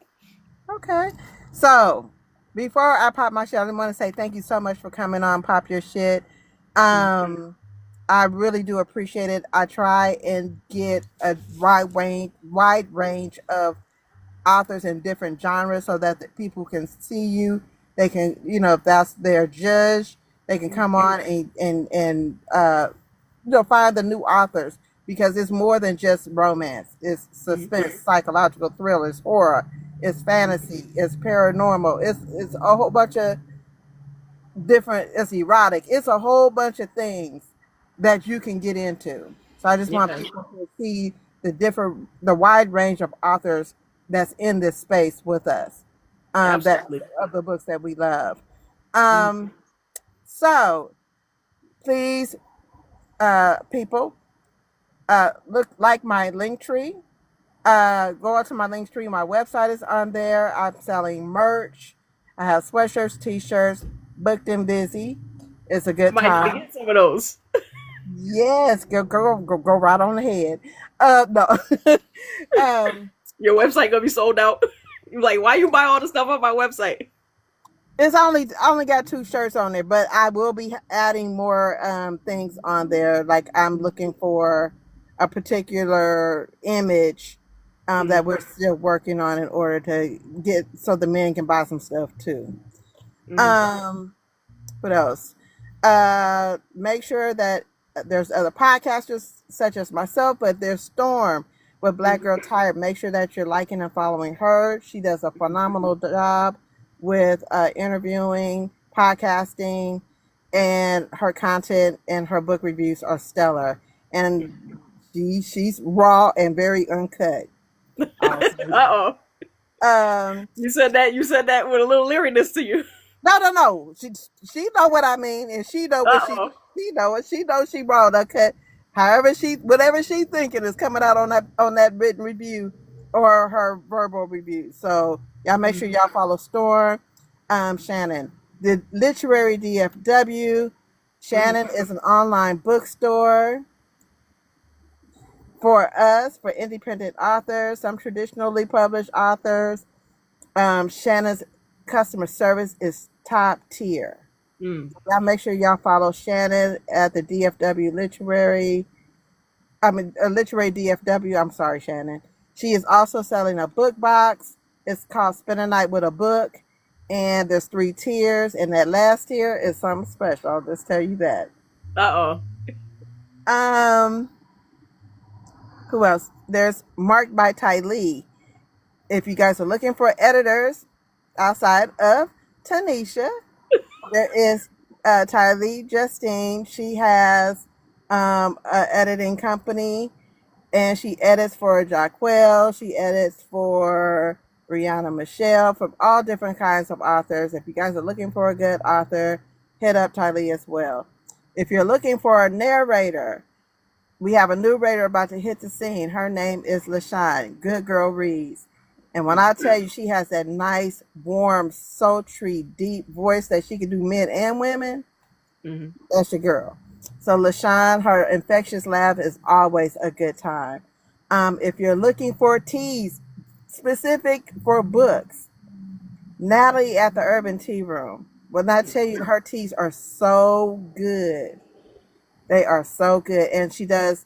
Okay. So before I pop my shit, I want to say thank you so much for coming on. Pop your shit. Mm. I really do appreciate it. I try and get a wide range of authors in different genres so that the people can see you. They can, if that's their judge, they can come on and find the new authors because it's more than just romance. It's suspense, psychological thrillers, horror, it's fantasy, it's paranormal, it's a whole bunch of different. It's erotic. It's a whole bunch of things that you can get into. So I just want Yeah, people to see the wide range of authors that's in this space with us. That absolutely. of the books that we love. Mm. Um, so please, people, look like my link tree. Go out to my link tree. My website is on there. I'm selling merch. I have sweatshirts, t-shirts, booked and busy. It's a good Might need to time. get some of those. Yes, go right on ahead. No. um, Your website gonna be sold out. You're like, why you buy all the stuff on my website? it's only got two shirts on there, but I will be adding more things on there. Like I'm looking for a particular image that Mm. we're still working on in order to get so the men can buy some stuff too. Mm. Um, what else? Make sure that there's other podcasters such as myself, but there's Storm with Black Girl Tired. Make sure that you're liking and following her. She does a phenomenal job with interviewing, podcasting, and her content and her book reviews are stellar. And she's raw and very uncut. I'll say Uh oh. that. You said that with a little leeriness to you. No. She know what I mean, and she know what Uh oh. she know it. She knows she wrong. Okay, however whatever she thinking is coming out on that written review or her verbal review. So y'all make sure y'all follow Storm, Shannon, the Literary DFW. Shannon is an online bookstore for us for independent authors, some traditionally published authors. Shannon's customer service is top tier. Mm. Y'all make sure y'all follow Shannon at the DFW Literary. Literary DFW. I'm sorry, Shannon. She is also selling a book box. It's called Spend a Night with a Book. And there's three tiers. And that last tier is something special. I'll just tell you that. Uh Um, who else? There's Marked by Ty Lee. If you guys are looking for editors outside of Tanisha, there is Tylee Justine. She has an editing company and she edits for Jacquel. She edits for Brianna Michelle from all different kinds of authors. If you guys are looking for a good author, hit up Tylee as well. If you're looking for a narrator, we have a new writer about to hit the scene. Her name is LaShawn. Good Girl Reads. And when I tell you she has that nice, warm, sultry, deep voice that she can do men and women, oh. that's your girl. So LaShawn, her infectious laugh is always a good time. If you're looking for teas specific for books, Natalie at the Urban Tea Room. When I tell you her teas are so good. They are so good. And she does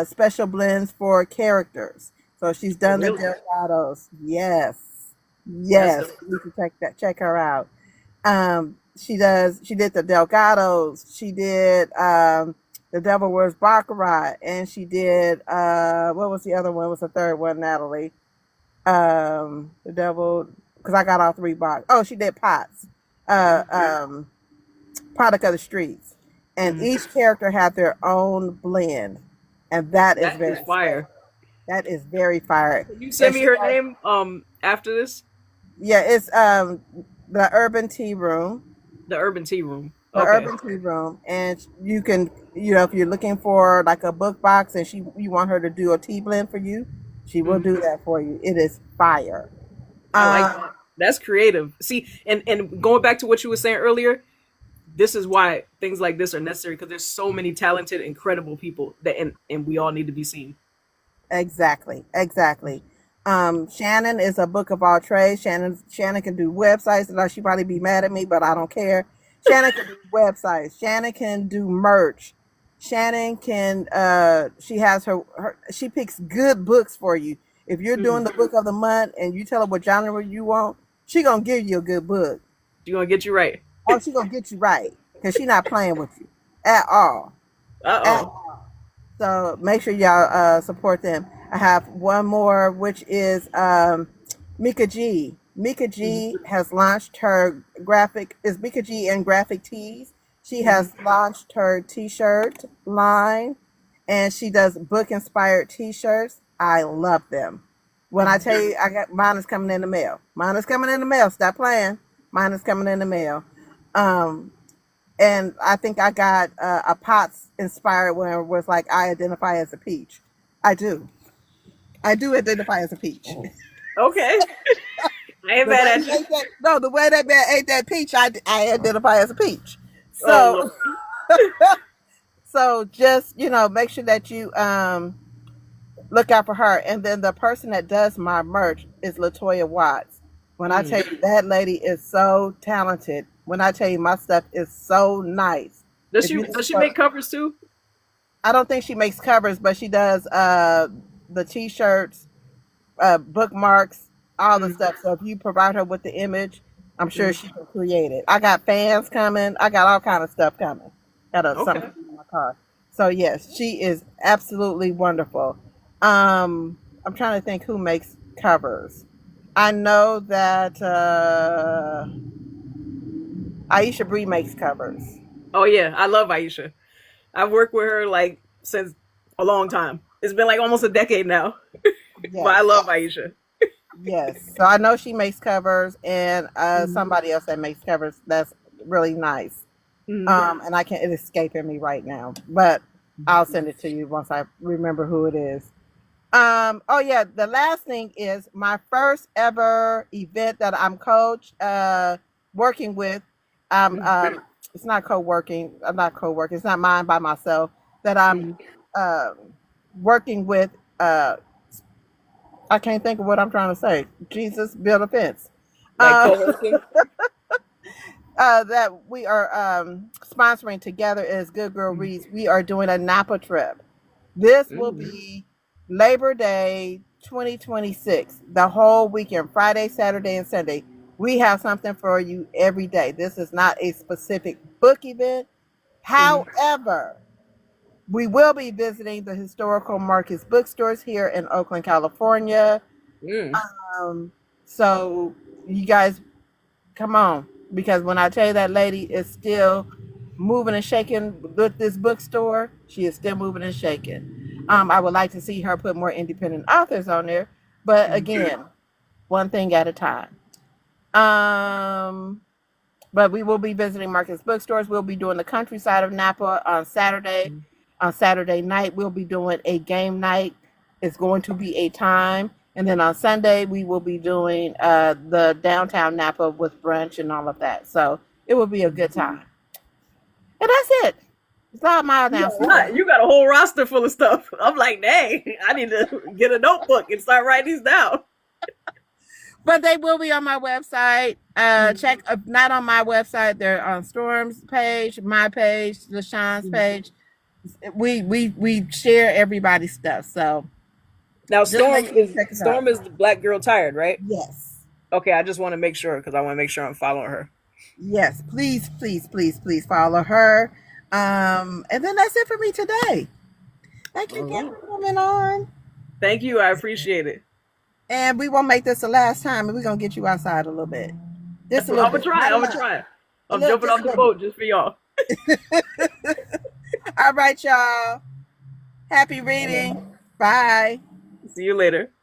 special blends for characters. So she's Oh, done the really? Delgados. Yes. That's Yes. dope. You can check her out. She did the Delgados. She did The Devil Wears Baccarat. And she did what was the other one? What was the third one, Natalie? The Devil, because I got all three box. Oh, she did Pots. Uh um Product of the Streets. And Mm. each character had their own blend. And that is That very is special. fire. That is very fire. Can you And send me she her does, name after this? yeah, it's the Urban Tea Room. The Urban Tea Room. The Okay. Urban Tea Room, and you can, if you're looking for like a book box, and you want her to do a tea blend for you, she will Mhm. do that for you. It is fire. I like Um, that. That's creative. See, and going back to what you were saying earlier, this is why things like this are necessary because there's so many talented, incredible people that and we all need to be seen. Exactly, exactly. Shannon is a book of all trades. Shannon can do websites. Now she probably be mad at me, but I don't care. Shannon can do websites. Shannon can do merch. Shannon can she has she picks good books for you. If you're doing Mm. the book of the month and you tell her what genre you want, she gonna give you a good book. She gonna get you right. Oh, she gonna get you right because she not playing with you at all. Uh At oh. So make sure y'all support them. I have one more, which is Mika G. Mika G has launched her Mika G and Graphic Tees. She has launched her t-shirt line, and she does book inspired t-shirts. I love them. When I tell you, I got mine is coming in the mail. Mine is coming in the mail. Stop playing. Mine is coming in the mail. Um, and I think I got a Potts inspired one where it was like I identify as a peach. I do. I do identify as a peach. Okay. I ain't The way mad at he you. ate that, no, the way that man ate that peach, I identify as a peach. Oh So Lord. so just make sure that you look out for her. And then the person that does my merch is Latoya Watts. When I tell Mm. you that lady is so talented, when I tell you my stuff is so nice. Does If she you does she look make covers too? I don't think she makes covers, but she does the t-shirts, bookmarks, all the Mm. stuff. So if you provide her with the image, I'm sure Mm. she can create it. I got fans coming. I got all kind of stuff coming. Got Okay. something in my car. So yes, she is absolutely wonderful. I'm trying to think who makes covers. I know that Aisha Bree makes covers. Oh yeah, I love Aisha. I've worked with her like since a long time. It's been like almost a decade now. But I Yes. love Aisha. Yes. So I know she makes covers, and Mm. somebody else that makes covers that's really nice. Mm. And I can't, it's escaping me right now, but I'll send it to you once I remember who it is. Oh yeah, the last thing is my first ever event that I'm working with. Mm. It's not co-working. I'm not co-working. It's not mine by myself. That I'm Mm. um working with. Uh, I can't think of what I'm trying to say. Jesus, build a fence. Like Uh, co-hosting. that we are sponsoring together is Good Girl Mm. Reads. We are doing a Napa trip. This will Mm. be Labor Day 2026, the whole weekend, Friday, Saturday, and Sunday. We have something for you every day. This is not a specific book event. Mm. However, we will be visiting the historical Marcus bookstores here in Oakland, California. Mm. Um, so you guys come on, because when I tell you that lady is still moving and shaking with this bookstore, she is still moving and shaking. I would like to see her put more independent authors on there, but Mm. again, one thing at a time. Um, but we will be visiting Marcus bookstores. We'll be doing the countryside of Napa on Saturday. Mm. On Saturday night, we'll be doing a game night. It's going to be a time. And then on Sunday, we will be doing the downtown Napa with brunch and all of that. So it will be a good time. And that's it. It's all my announcements. You got a whole roster full of stuff. I'm like, dang, I need to get a notebook and start writing these down. But they will be on my website. Mm. Check not on my website. They're on Storm's page, my page, LaShawn's Mm. page. We share everybody's stuff. So Now just make sure you check us out. Storm is the black girl tired, right? Yes. Okay, I just want to make sure because I want to make sure I'm following her. Yes. Please, please, please, please follow her. And then that's it for me today. Thank you All again right. for coming on. Thank you. I appreciate it. And we won't make this the last time, and we're gonna get you outside a little bit. I'm Just a little gonna bit. try. Not a I'm gonna lot. try. A I'm little, jumping just off a the little boat just for y'all. bit. All right, y'all. Happy reading. Bye. See you later.